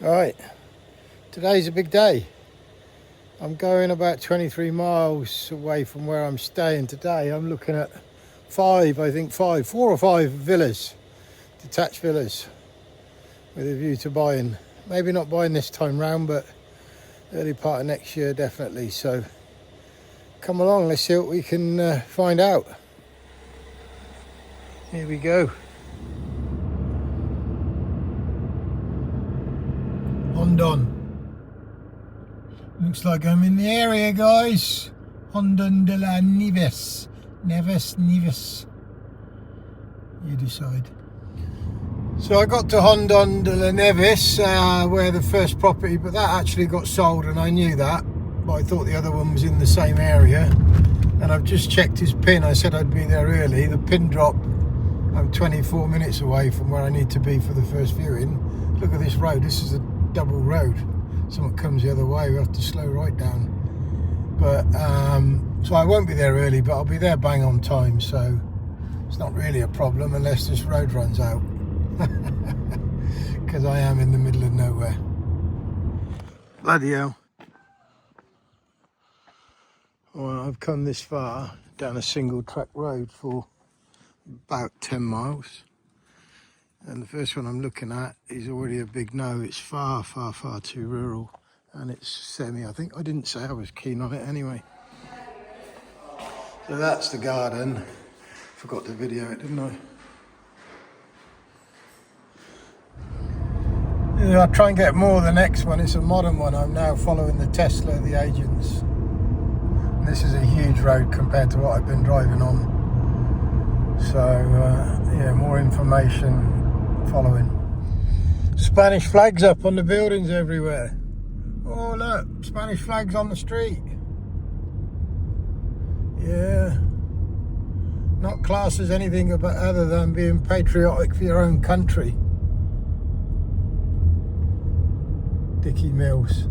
Right, today's a big day. I'm going about 23 miles away from where I'm staying today. I'm looking at four or five villas, detached villas, with a view to buying. Maybe not buying this time round, but early part of next year definitely. So come along, let's see what we can find out. Here we go. Hondon. Looks like I'm in the area, guys. Hondon de la Neves. Neves. You decide. So I got to Hondon de la Neves, where the first property, but that actually got sold, and I knew that. But I thought the other one was in the same area. And I've just checked his pin. I said I'd be there early. The pin drop, I'm 24 minutes away from where I need to be for the first viewing. Look at this road. This is a double road. Someone comes the other way, we have to slow right down. But so I won't be there early, but I'll be there bang on time, so it's not really a problem unless this road runs out. Because I am in the middle of nowhere. Bloody hell. Well, I've come this far down a single track road for about 10 miles. And the first one I'm looking at is already a big no. It's far too rural, and it's semi. I think I didn't say I was keen on it anyway. So that's the garden. Forgot to video it, didn't I? Yeah, I'll try and get more of the next one. It's a modern one. I'm now following the Tesla, the agents. And this is a huge road compared to what I've been driving on. So, yeah, more information following. Spanish flags up on the buildings everywhere. Oh look, Spanish flags on the street. Yeah. Not classed as anything about other than being patriotic for your own country. Dicky Mills.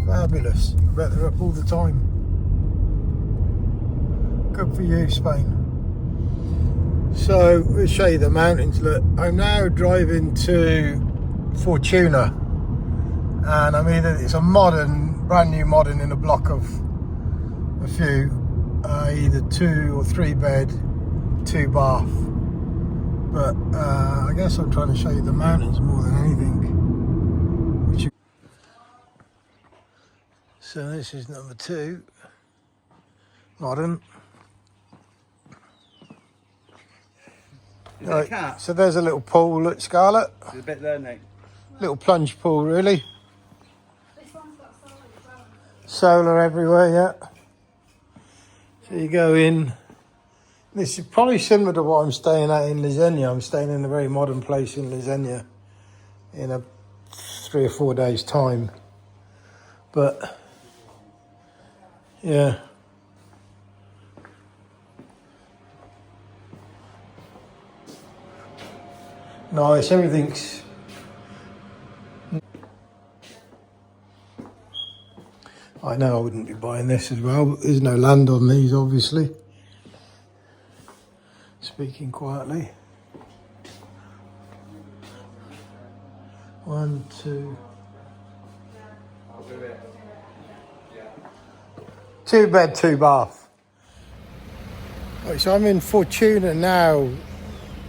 Fabulous. I bet they're up all the time. Good for you, Spain. So we'll show you the mountains. Look, I'm now driving to Fortuna, and it's a modern, brand new modern in a block of a few, either 2 or 3 bed, 2 bath. But I guess I'm trying to show you the mountains more than anything. So this is number 2, modern. Right, so there's a little pool at Scarlet. There's a bit there, Nick. Little plunge pool, really. This one's got solar as well. Solar everywhere, yeah. So you go in. This is probably similar to what I'm staying at in Lisenia. I'm staying in a very modern place in Lisenia in a 3 or 4 days' time. But, yeah. Nice, everything's... I know I wouldn't be buying this as well, but there's no land on these, obviously. Speaking quietly. 1, 2... 2 bed, 2 bath. Right, so I'm in Fortuna now.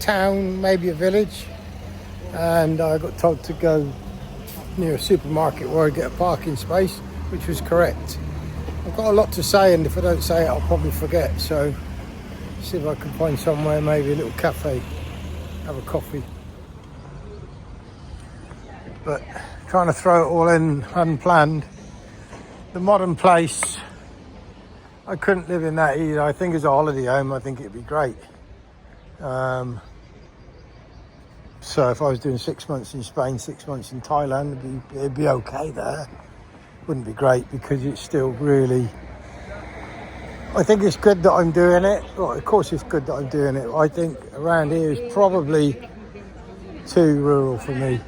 Town, maybe a village. And I got told to go near a supermarket where I get a parking space, which was correct. I've got a lot to say, and if I don't say it, I'll probably forget. So, see if I can find somewhere, maybe a little cafe, have a coffee. But trying to throw it all in unplanned. The modern place, I couldn't live in that either. I think as a holiday home, I think it'd be great. So if I was doing 6 months in Spain, 6 months in Thailand, it'd be okay there. Wouldn't be great because it's still really... I think it's good that I'm doing it. Well, of course it's good that I'm doing it. I think around here is probably too rural for me.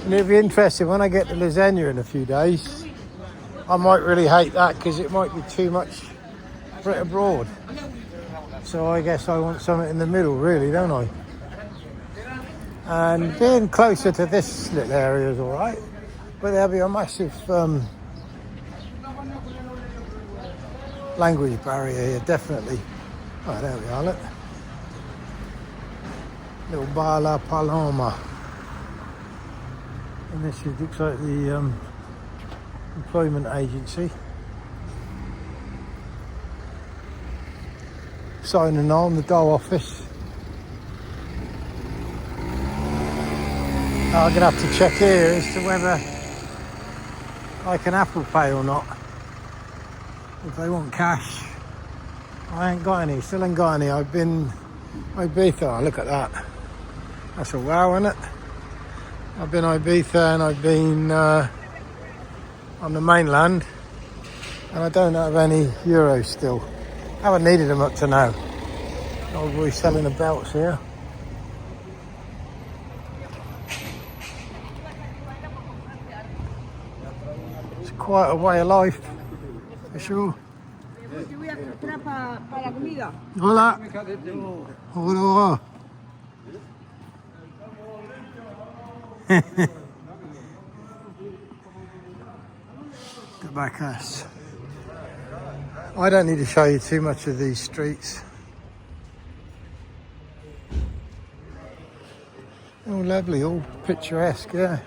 And it'd be interesting when I get to Lisenia in a few days. I might really hate that because it might be too much Brit abroad. So I guess I want something in the middle, really, don't I? And being closer to this little area is all right, but there'll be a massive language barrier here, definitely. Oh, there we are, look. Little Bar La Paloma. And this looks like the employment agency. Signing on, the Dow office. I'm going to have to check here as to whether I can Apple Pay or not. If they want cash. I ain't got any, still ain't got any. I've been Ibiza, look at that. That's a wow, isn't it? I've been Ibiza and I've been on the mainland, and I don't have any euros still. I haven't needed them up to now. Old boy selling the belts here. It's quite a way of life, for sure. Hola. Hola. Tobacco. I don't need to show you too much of these streets. Oh, lovely, all picturesque, yeah.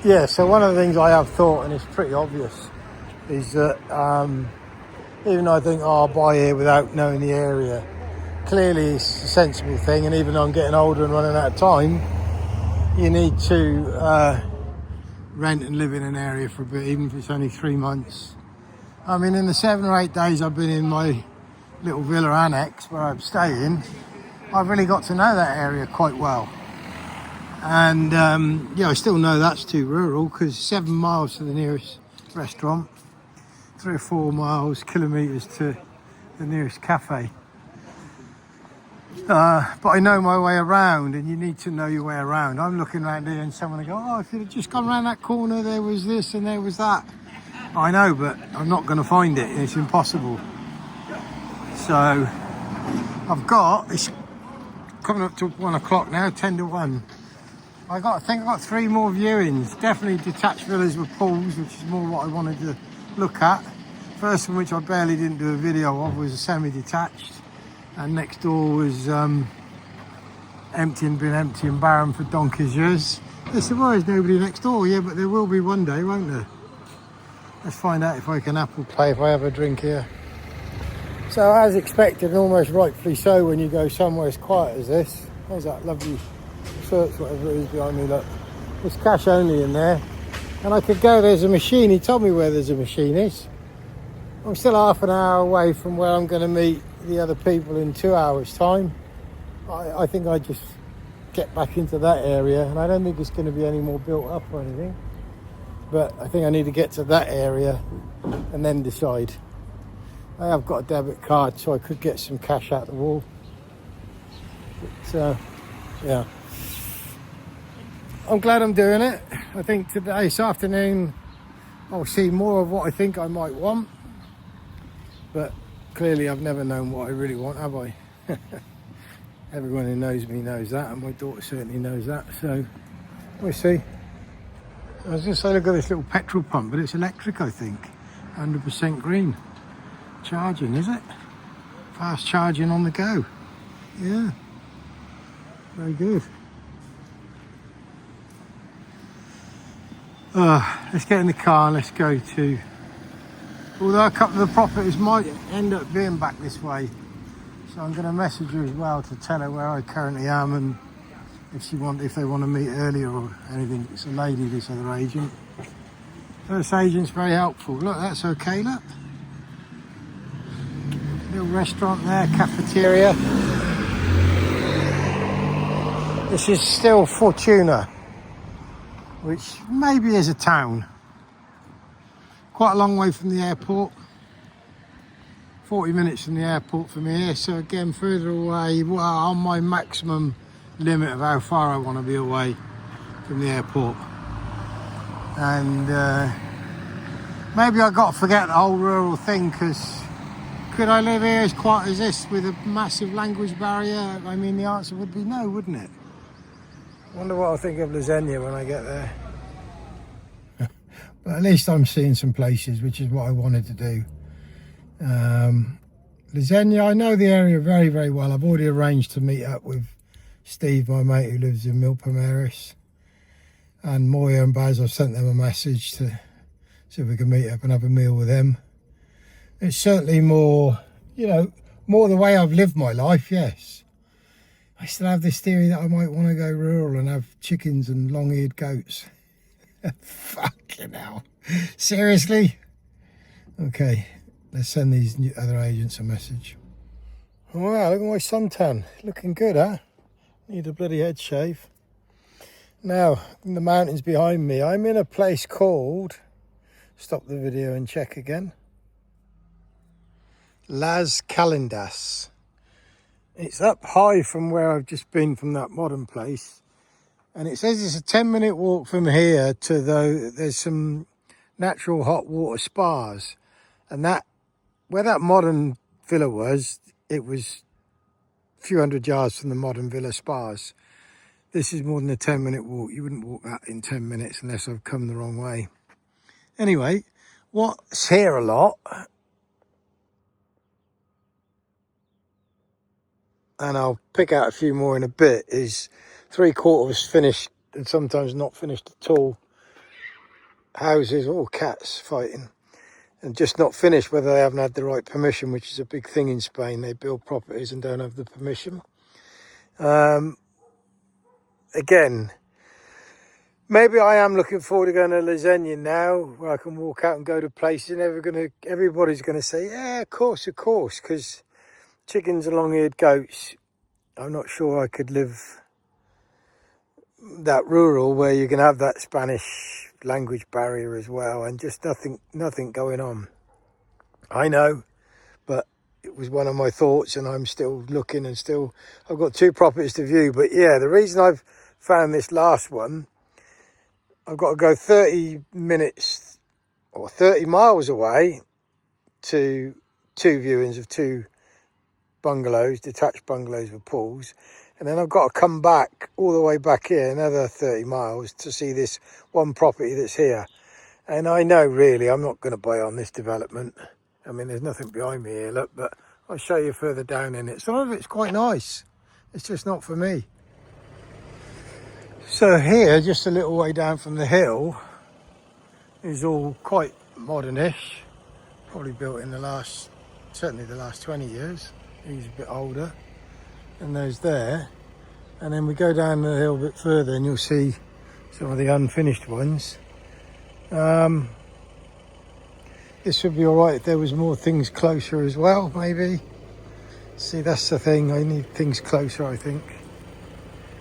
Yeah, so one of the things I have thought, and it's pretty obvious, is that even though I think, oh, I'll buy here without knowing the area, clearly it's a sensible thing, and even though I'm getting older and running out of time, you need to rent and live in an area for a bit, even if it's only 3 months. I mean, in the 7 or 8 days I've been in my little villa annex where I'm staying, I've really got to know that area quite well. And yeah, I still know that's too rural, because 7 miles to the nearest restaurant, 3 or 4 kilometres to the nearest cafe. But I know my way around, and you need to know your way around. I'm looking around here and someone will go, oh, if you'd have just gone around that corner, there was this and there was that. I know, but I'm not going to find it. It's impossible. So it's coming up to 1 o'clock now, 10 to 1. I think I got 3 more viewings. Definitely detached villas with pools, which is more what I wanted to look at. First one, which I barely didn't do a video of, was a semi-detached, and next door was empty and been empty and barren for donkey's years. They said, well, there's nobody next door. Yeah, but there will be one day, won't there? Let's find out if I can Apple Pay if I have a drink here. So as expected, and almost rightfully so, when you go somewhere as quiet as this. There's that lovely search, whatever it is behind me, look. There's cash only in there. And I could go, there's a machine. He told me where there's a machine is. I'm still half an hour away from where I'm going to meet the other people in 2 hours time. I think I just get back into that area, and I don't think it's going to be any more built up or anything. But I think I need to get to that area and then decide. I have got a debit card, so I could get some cash out the wall. But yeah, I'm glad I'm doing it. I think this afternoon I'll see more of what I think I might want. But clearly I've never known what I really want, have I? Everyone who knows me knows that, and my daughter certainly knows that, so we'll see. I was going to say, look at this little petrol pump, but it's electric, I think. 100% green. Charging, is it? Fast charging on the go. Yeah. Very good. Let's get in the car and let's go to... Although a couple of the properties might end up being back this way. So I'm going to message her as well to tell her where I currently am, and if they want to meet earlier or anything. It's a lady, this other agent. So this agent's very helpful. Look, that's okay, look. Little restaurant there, cafeteria. This is still Fortuna, which maybe is a town. Quite a long way from the airport. 40 minutes from the airport from here, so again further away, well, on my maximum limit of how far I want to be away from the airport. And maybe I got to forget the whole rural thing, because Could I live here as quiet as this with a massive language barrier? I mean, the answer would be no, wouldn't it? I wonder what I'll think of Lasagna when I get there. But at least I'm seeing some places, which is what I wanted to do. Lasagna, I know the area very, very well. I've already arranged to meet up with Steve, my mate who lives in Milpomeris, and Moya and Baz. I've sent them a message to see if we can meet up and have a meal with them. It's certainly more, you know, more the way I've lived my life, yes. I still have this theory that I might want to go rural and have chickens and long-eared goats. Fucking hell. Seriously? Okay, let's send these other agents a message. Wow, look at my suntan. Looking good, huh? Need a bloody head shave. Now, in the mountains behind me, I'm in a place called... Stop the video and check again. Las Calendas. It's up high from where I've just been from that modern place. And it says it's a 10-minute walk from here to there's some natural hot water spas. And that, where that modern villa was, it was a few hundred yards from the modern villa spas. This is more than a 10-minute walk. You wouldn't walk that in 10 minutes unless I've come the wrong way. Anyway, what's here a lot, and I'll pick out a few more in a bit, is 3/4 finished and sometimes not finished at all houses, or cats fighting, and just not finished whether they haven't had the right permission, which is a big thing in Spain. They build properties and don't have the permission. Again, maybe I am looking forward to going to Lasagna now, where I can walk out and go to places. Everybody's gonna say, yeah, of course, because chickens and long-eared goats, I'm not sure I could live that rural where you can have that Spanish language barrier as well, and just nothing going on. I know, but it was one of my thoughts, and I'm still looking, and I've got 2 properties to view. But yeah, the reason I've found this last one, I've got to go 30 minutes or 30 miles away to 2 viewings of 2 bungalows, detached bungalows with pools, and then I've got to come back all the way back here another 30 miles to see this one property that's here. And I know really I'm not going to buy on this development. I mean, there's nothing behind me here, look, but I'll show you further down in it. Some of it's quite nice, it's just not for me. So here, just a little way down from the hill, is all quite modernish, probably built in certainly the last 20 years. He's a bit older, and those there. And then we go down the hill a bit further and you'll see some of the unfinished ones. This would be all right if there was more things closer as well, maybe. See, that's the thing, I need things closer, I think.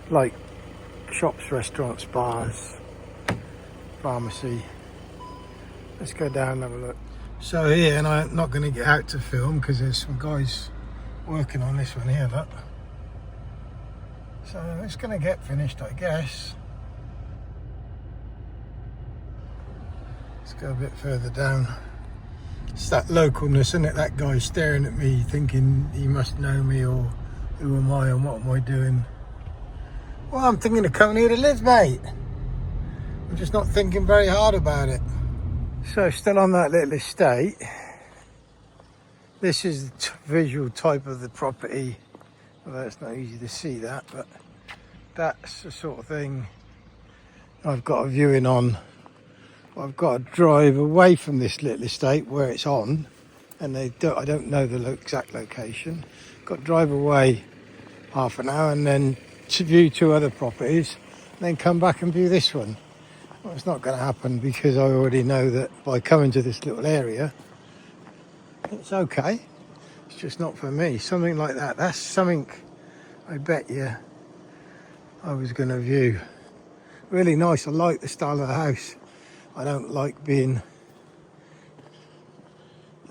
Like shops, restaurants, bars, pharmacy. Let's go down and have a look. So here, and I'm not going to get out to film because there's some guys working on this one here, look. So it's going to get finished, I guess. Let's go a bit further down. It's that localness, isn't it? That guy staring at me thinking he must know me, or who am I and what am I doing? Well, I'm thinking of coming here to live, mate. I'm just not thinking very hard about it. So still on that little estate. This is the visual type of the property. Although it's not easy to see that, but that's the sort of thing I've got a viewing on. I've got to drive away from this little estate where it's on, and I don't know the exact location. Got to drive away half an hour and then to view 2 other properties, and then come back and view this one. Well, it's not going to happen because I already know that by coming to this little area, it's okay. It's just not for me. Something like that. That's something I bet you I was going to view. Really nice. I like the style of the house. I don't like being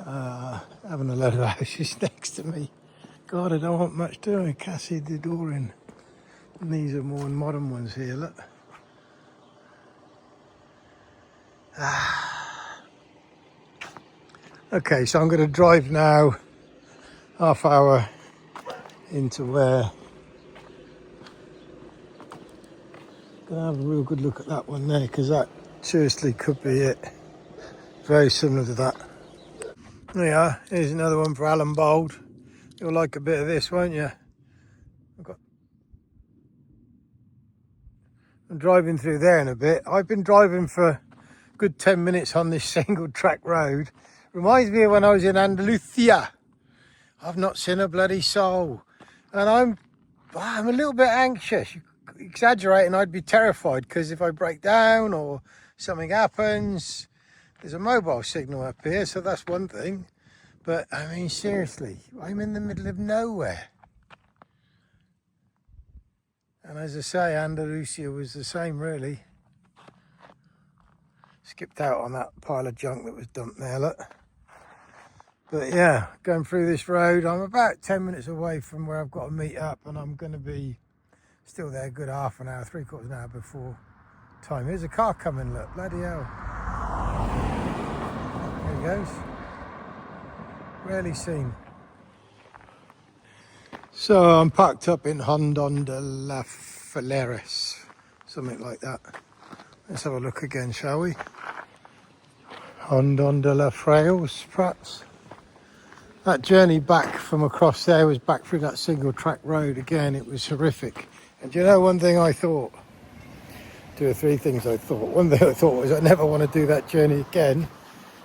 having a load of houses next to me. God, I don't want much doing. Cassie the door in. And these are more modern ones here, look. Okay, so I'm going to drive now half hour into where. Gonna have a real good look at that one there, because that seriously could be it. Very similar to that. There you are. Here's another one for Alan Bold. You'll like a bit of this, won't you? I'm driving through there in a bit. I've been driving for a good 10 minutes on this single track road. Reminds me of when I was in Andalusia. I've not seen a bloody soul. And I'm a little bit anxious. Exaggerating, I'd be terrified, because if I break down or something happens, there's a mobile signal up here, so that's one thing. But I mean, seriously, I'm in the middle of nowhere. And as I say, Andalusia was the same, really. Skipped out on that pile of junk that was dumped there, look. But yeah, going through this road, I'm about 10 minutes away from where I've got to meet up, and I'm going to be still there a good half an hour, 3/4 an hour before time. Here's a car coming, look, bloody hell. There he goes. Rarely seen. So I'm parked up in Rondon de la Faleres, something like that. Let's have a look again, shall we? Rondon de la Frailes, perhaps. That journey back from across there was back through that single track road again. It was horrific. And do you know one thing I thought? 2 or 3 things I thought. One thing I thought was I never want to do that journey again.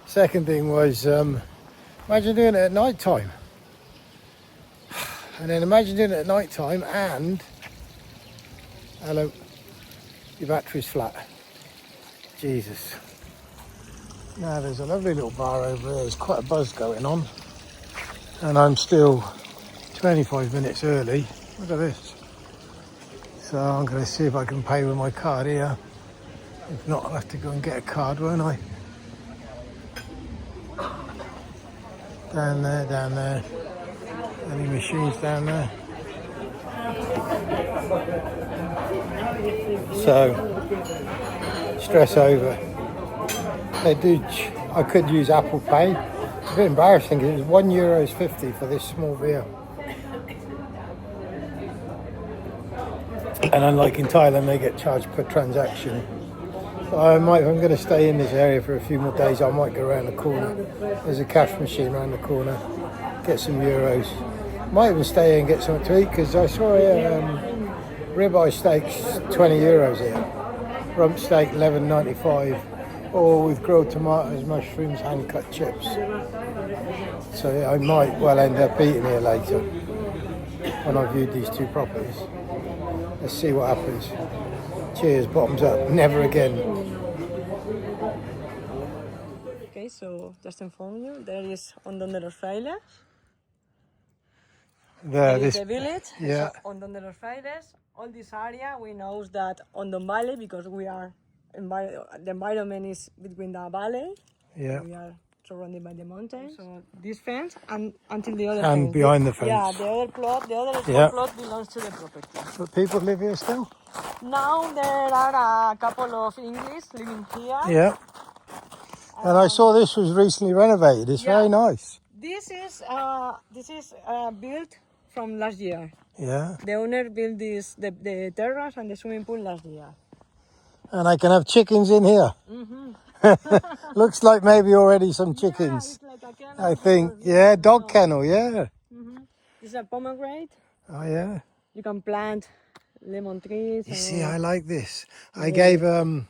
Second thing was, imagine doing it at night time. And then imagine doing it at night time and, hello, your battery's flat. Jesus. Now there's a lovely little bar over there. There's quite a buzz going on. And I'm still 25 minutes early. Look at this. So I'm going to see if I can pay with my card here. If not, I'll have to go and get a card, won't I? Down there, down there. Any machines down there? So, stress over. They do. I could use Apple Pay. It's a bit embarrassing because it was €1.50 for this small beer. And unlike in Thailand, they get charged per transaction. So if I'm going to stay in this area for a few more days, I might go around the corner. There's a cash machine around the corner. Get some euros. Might even stay here and get something to eat, because I saw ribeye steaks, €20 here. Rump steak, $11.95. Or with grilled tomatoes, mushrooms, hand-cut chips. So yeah, I might well end up eating here later when I've viewed these 2 properties. Let's see what happens. Cheers, bottoms up, never again. Okay, so just to inform you, there is Rondon de los Frailes. There is the village, yeah. So Rondon de los Frailes. All this area, we know that Rondon Valley, because we are, the environment is between the valley. Yeah. We are surrounded by the mountains. So this fence and until the other And fence. behind the fence. Yeah, the other plot, small plot belongs to the property. But people live here still? Now there are a couple of English living here. Yeah. And I saw this was recently renovated. It's very nice. This is built from last year. Yeah. The owner built the terrace and the swimming pool last year. And I can have chickens in here. Mm-hmm. Looks like maybe already some chickens. Yeah, it's like a kennel. I think. Yeah, dog kennel, yeah. Mm-hmm. This is a pomegranate. Oh, yeah. You can plant lemon trees. You see, I like this. I gave, so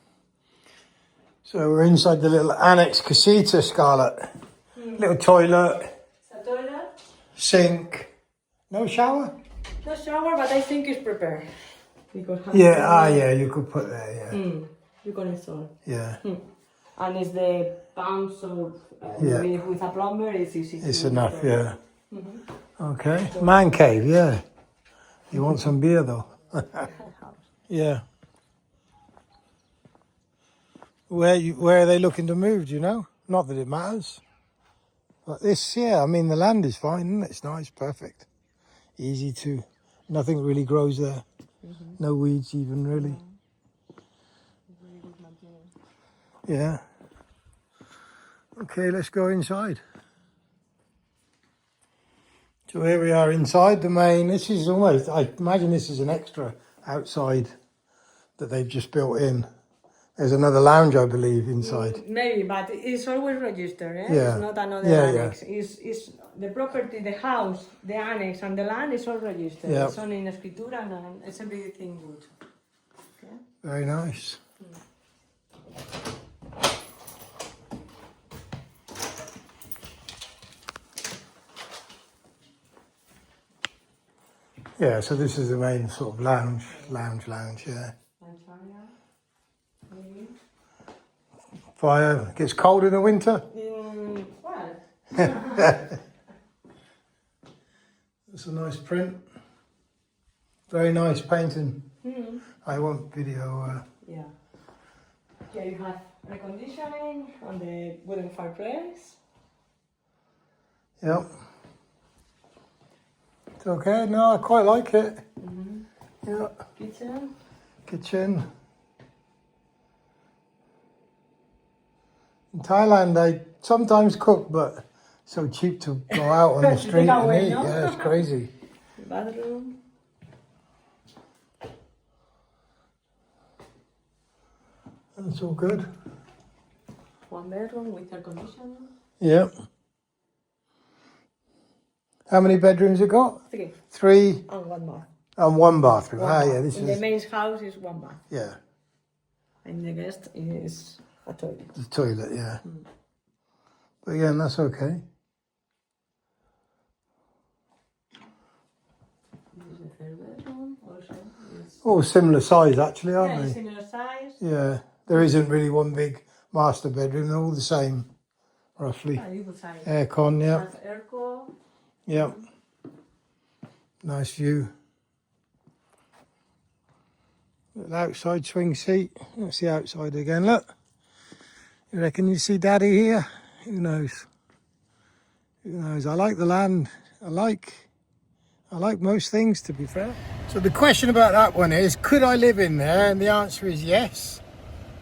we're inside the little annex casita, Scarlett. Little toilet. A toilet. Sink. No shower? No shower, but I think it's prepared. Yeah, you could put there, yeah. You can install. Yeah. And it's the pump, so with a plumber, it's easy. It's enough, yeah. Okay. Man cave, yeah. You want some beer, though? Yeah. Where are they looking to move, do you know? Not that it matters. But this, yeah, I mean, the land is fine, isn't it? It's nice, perfect. Easy to, nothing really grows there. No weeds even, really. Yeah. Okay, let's go inside. So here we are inside the main. This is almost, I imagine this is an extra outside that they've just built in. There's another lounge, I believe, inside. Maybe, but it's always registered. Eh? Yeah. It's not another Yeah, annex. It's the property, the house, the annex, and the land is all registered. Yeah. It's on in escritura and it's everything good. Okay? Very nice. Yeah, so this is the main sort of lounge, yeah. Maybe. Fire, it gets cold in the winter. Well, It's a nice print. Very nice painting. hmm. I want video. Yeah. Here you have reconditioning on the wooden fireplace. Yep. It's okay. No, I quite like it. Mm-hmm. Yeah. Kitchen. Kitchen. In Thailand, they sometimes cook, but so cheap to go out on the street and away, eat. no? Yeah, it's crazy. Bathroom. That's all good. One bedroom with air conditioning. Yep. How many bedrooms it got? 3. 3 And one bath. and 1 bathroom. One Ah, bath. yeah, this in is the main house is one bath. yeah, And the guest is a toilet. the toilet. Yeah, but again, that's okay. This is the third bedroom also. It's, All similar size, actually, aren't yeah, they? similar size. Yeah, there isn't really one big master bedroom. They're all the same, roughly. Little size. Aircon, yeah, Has aircon. yeah. Nice view. Little outside swing seat. That's the outside again. Look. You reckon you see Daddy here? Who knows? Who knows? I like the land. I like most things, to be fair. So the question about that one is, could I live in there? And the answer is yes.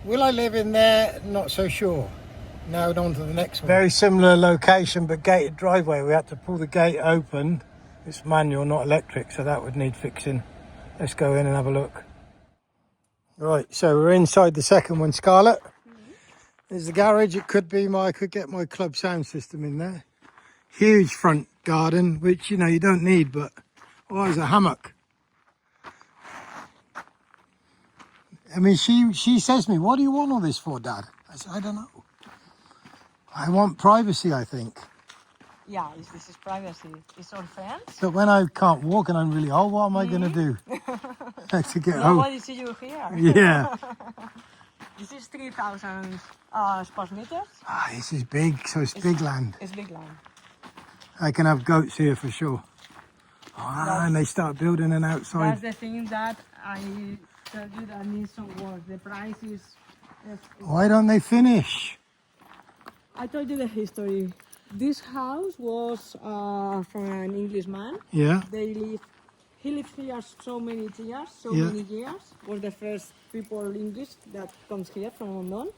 Will I live in there? Not so sure. Now on to the next one. Very similar location, but gated driveway. We had to pull the gate open. It's manual, not electric, so that would need fixing. Let's go in and have a look. Right, so we're inside the second one, Scarlett. There's the garage. It could be I could get my club sound system in there. Huge front garden, which, you know, you don't need, but oh, there's a hammock. I mean, she says to me, what do you want all this for, Dad? I said, I don't know. I want privacy, I think. Yeah, this is privacy. It's all fence. But when I can't walk and I'm really old, what am I going to do? To get home. Nobody see you here. Yeah. This is 3,000 square meters. Ah, this is big, so it's big land. It's big land. I can have goats here for sure. Ah, and they start building an outside. That's the thing that I tell you that needs some work. The price is Why don't they finish? I told you the history. This house was from an Englishman. Yeah. He lived here so many years, Was the first people English that comes here from London.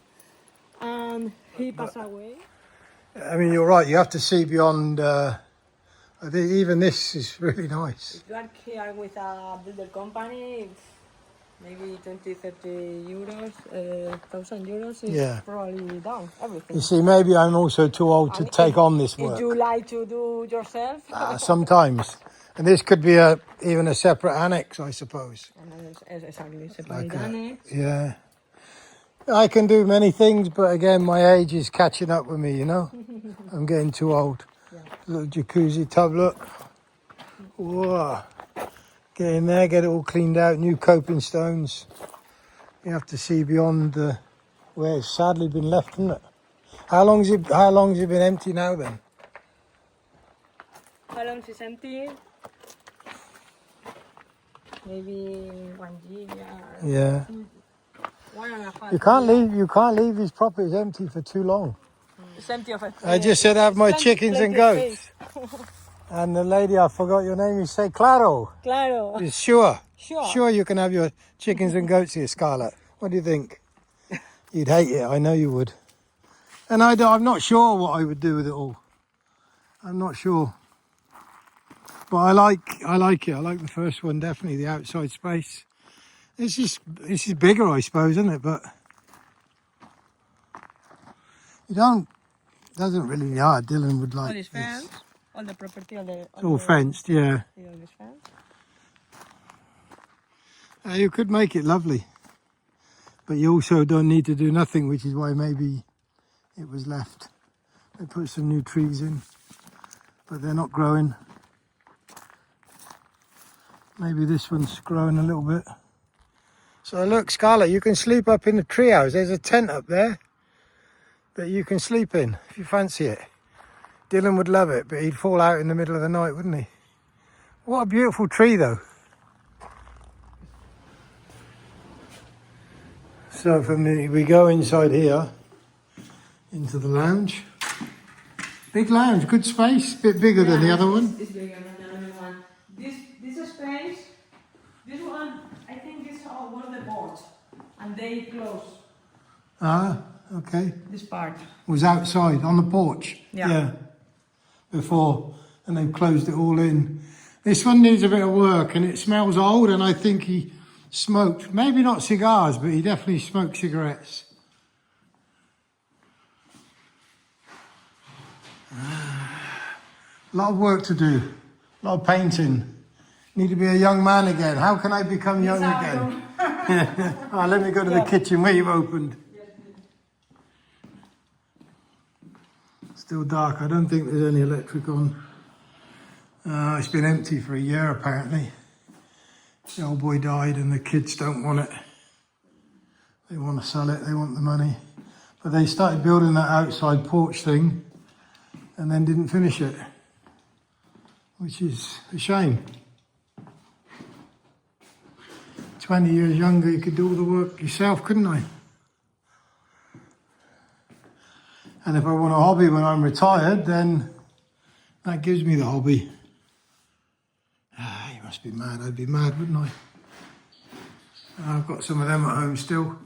And he passed away. I mean, you're right. You have to see beyond. I think even this is really nice. If you are here with a builder company, maybe 20, 30 euros, 1,000 euros is probably done, everything. You see, maybe I'm also too old to take on this work. If you like to do yourself? Sometimes. And this could be even a separate annex, I suppose. Exactly, separate annex. Yeah. I can do many things, but again, my age is catching up with me, you know? I'm getting too old. Yeah. Little jacuzzi tub, look. Whoa. Get in there, get it all cleaned out, new coping stones. You have to see beyond where it's sadly been left, isn't it? How long's it been empty now then? How long is it empty? Maybe 1 year. Yeah. 1.5 You can't leave these properties empty for too long. It's empty of I just said have my chickens and goats. And the lady, I forgot your name, you say Claro. Claro. It's sure. Sure. Sure you can have your chickens and goats here, Scarlett. What do you think? You'd hate it, I know you would. And I'm not sure what I would do with it all. I'm not sure. But I like it. I like the first one definitely. The outside space. This is bigger, I suppose, isn't it? But you don't. Doesn't really. Yeah, Dylan would like All is this. fenced. All the property, It's all fenced, yeah. all is fenced. You could make it lovely, but you also don't need to do nothing, which is why maybe it was left. They put some new trees in, but they're not growing. Maybe this one's growing a little bit. So look, Scarlett, you can sleep up in the treehouse. There's a tent up there that you can sleep in if you fancy it. Dylan would love it, but he'd fall out in the middle of the night, wouldn't he? What a beautiful tree, though. So we go inside here, into the lounge. Big lounge, good space, bit bigger than the other one. It's bigger than the other one. This space, this one, I think this one of the boards, and they close. Ah, okay. This part. Was outside on the porch. Yeah. Before, and they've closed it all in. This one needs a bit of work, and it smells old, and I think he smoked, maybe not cigars, but he definitely smoked cigarettes. A lot of work to do, a lot of painting. Need to be a young man again. How can I become young again? Oh, let me go to the kitchen where you've opened. Still dark. I don't think there's any electric on. It's been empty for a year apparently. The old boy died and the kids don't want it. They want to sell it, they want the money. But they started building that outside porch thing and then didn't finish it, which is a shame. 20 years younger, you could do all the work yourself, couldn't I? And if I want a hobby when I'm retired, then that gives me the hobby. You must be mad. I'd be mad, wouldn't I? I've got some of them at home still.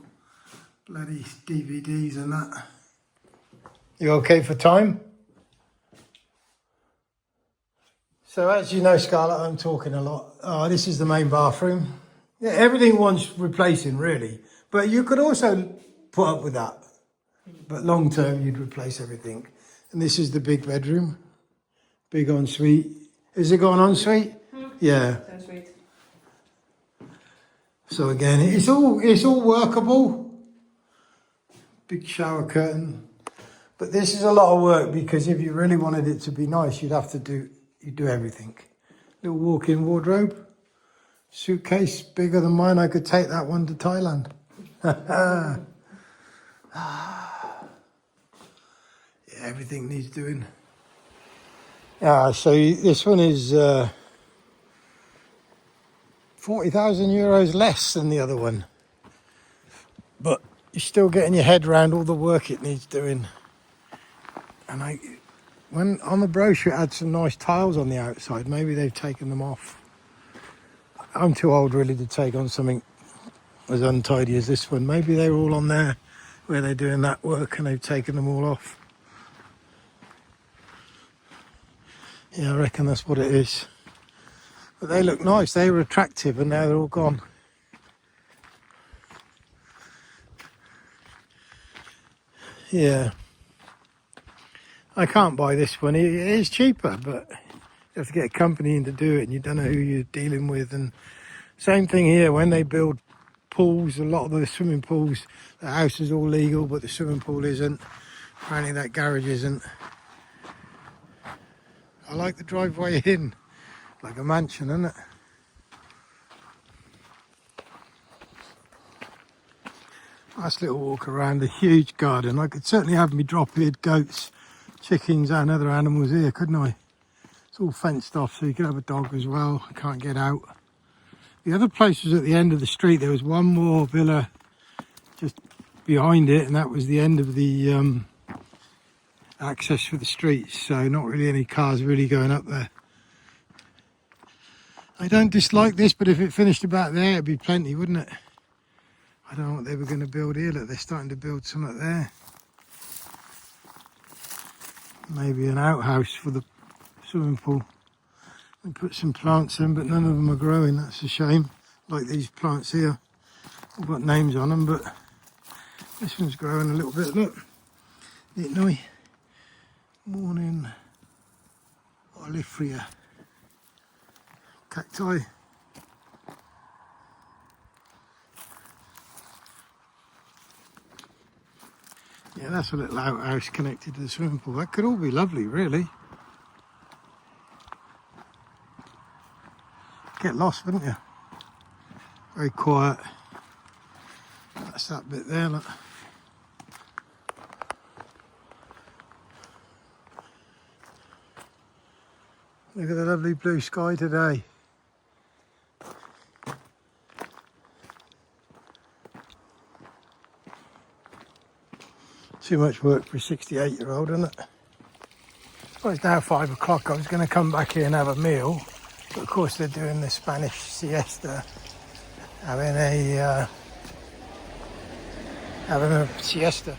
Bloody DVDs and that. You okay for time? So as you know, Scarlett, I'm talking a lot. Oh, this is the main bathroom. Yeah, everything wants replacing, really. But you could also put up with that. But long term, you'd replace everything. And this is the big bedroom. Big ensuite. Is it going ensuite? Yeah. Ensuite. So again, it's all workable. Big shower curtain. But this is a lot of work because if you really wanted it to be nice, you'd do everything. Little walk-in wardrobe. Suitcase bigger than mine. I could take that one to Thailand. Yeah, everything needs doing. So this one is 40,000 euros less than the other one. But you're still getting your head around all the work it needs doing. And when on the brochure it had some nice tiles on the outside. Maybe they've taken them off. I'm too old really to take on something as untidy as this one. Maybe they're all on there where they're doing that work and they've taken them all off. Yeah, I reckon that's what it is. But they look nice, they were attractive and now they're all gone. Yeah. I can't buy this one, it is cheaper, but you have to get a company in to do it and you don't know who you're dealing with. And same thing here, when they build pools, a lot of the swimming pools, the house is all legal, but the swimming pool isn't. Apparently that garage isn't. I like the driveway in, like a mansion, isn't it? Nice little walk around the huge garden. I could certainly have me drop-eared goats, chickens and other animals here, couldn't I? It's all fenced off so you can have a dog as well. I can't get out. The other place was at the end of the street. There was one more villa just behind it and that was the end of the access for the streets. So not really any cars really going up there. I don't dislike this, but if it finished about there, it'd be plenty, wouldn't it? I don't know what they were going to build here. Look, they're starting to build something there. Maybe an outhouse for the swimming pool. I put some plants in, but none of them are growing. That's a shame. Like these plants here, all got names on them, but this one's growing a little bit. Look, nice. Morning Oleifera cacti. Yeah, that's a little outhouse connected to the swimming pool. That could all be lovely, really. Get lost, wouldn't you? Very quiet. That's that bit there, look. Look at the lovely blue sky today. Too much work for a 68-year-old, isn't it? Well, it's now 5 o'clock. I was going to come back here and have a meal, but of course they're doing the Spanish siesta, having a siesta.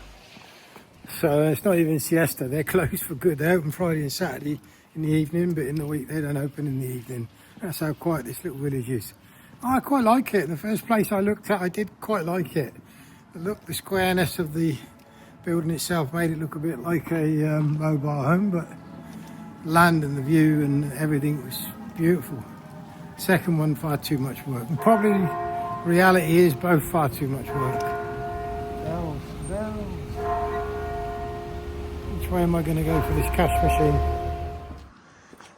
So it's not even siesta. They're closed for good. They're open Friday and Saturday in the evening, but in the week they don't open in the evening. That's how quiet this little village is. Oh, I quite like it. The first place I looked at, I did quite like it. Look, the squareness of the building itself made it look a bit like a mobile home, but land and the view and everything was beautiful. Second one, far too much work. And probably reality is both far too much work. Bells, bells. Which way am I going to go for this cash machine?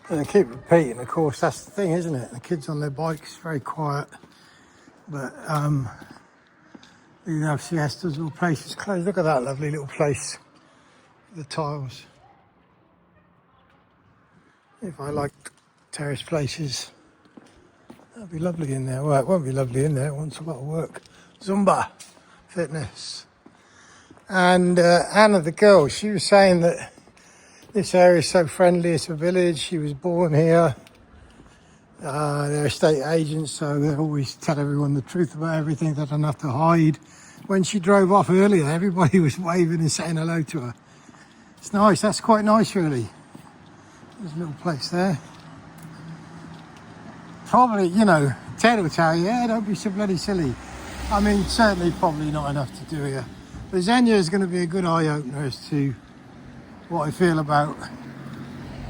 And I keep repeating, of course, that's the thing, isn't it? The kids on their bikes, very quiet. But you have siestas or places closed. Look at that lovely little place. The tiles. If I liked terrace places, that'd be lovely in there. Well, it won't be lovely in there. It wants a lot of work. Zumba, fitness. And Anna, the girl, she was saying that this area is so friendly. It's a village. She was born here. They're estate agents, so they always tell everyone the truth about everything. They don't have to hide. When she drove off earlier, everybody was waving and saying hello to her. It's nice. That's quite nice, really. There's a little place there. Probably, you know, Ted will tell you, yeah, don't be so bloody silly. I mean, certainly probably not enough to do here. But Xenia is going to be a good eye-opener as to what I feel about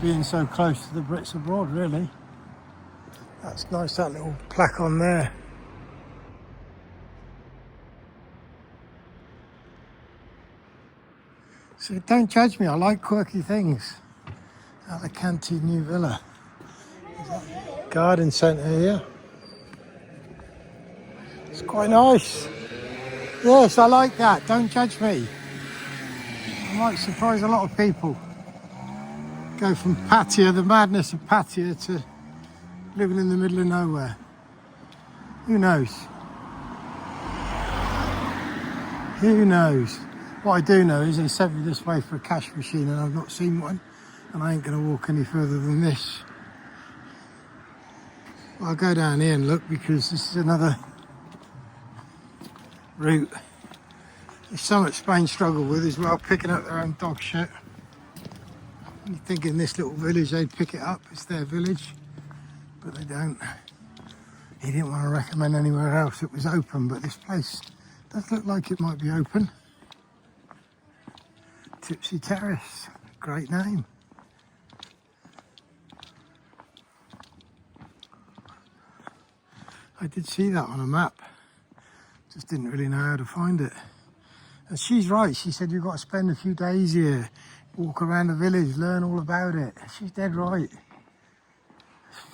being so close to the Brits abroad, really. That's nice, that little plaque on there. So don't judge me, I like quirky things. Alicante New Villa. Garden centre here. It's quite nice. Yes, I like that, don't judge me. I might surprise a lot of people. Go from Pattaya, the madness of Pattaya, to living in the middle of nowhere. Who knows? Who knows? What I do know is they sent me this way for a cash machine and I've not seen one, and I ain't going to walk any further than this. Well, I'll go down here and look, because this is another route. It's something Spain struggle with as well, picking up their own dog shit. You think in this little village they'd pick it up, it's their village, but they don't. He didn't want to recommend anywhere else that was open, but this place does look like it might be open. Tipsy Terrace, great name. I did see that on a map, just didn't really know how to find it. And she's right, she said you've got to spend a few days here, walk around the village, learn all about it. She's dead right.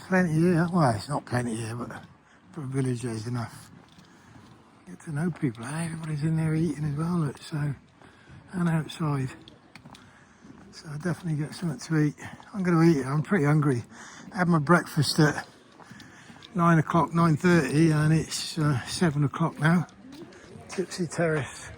Plenty here, well, it's not plenty here, but for a village there's enough. Get to know people, everybody's in there eating as well, look, so, and outside. So I'll definitely get something to eat. I'm going to eat it, I'm pretty hungry. I had my breakfast at 9 o'clock, 9:30, and it's 7 o'clock now. Tipsy Terrace.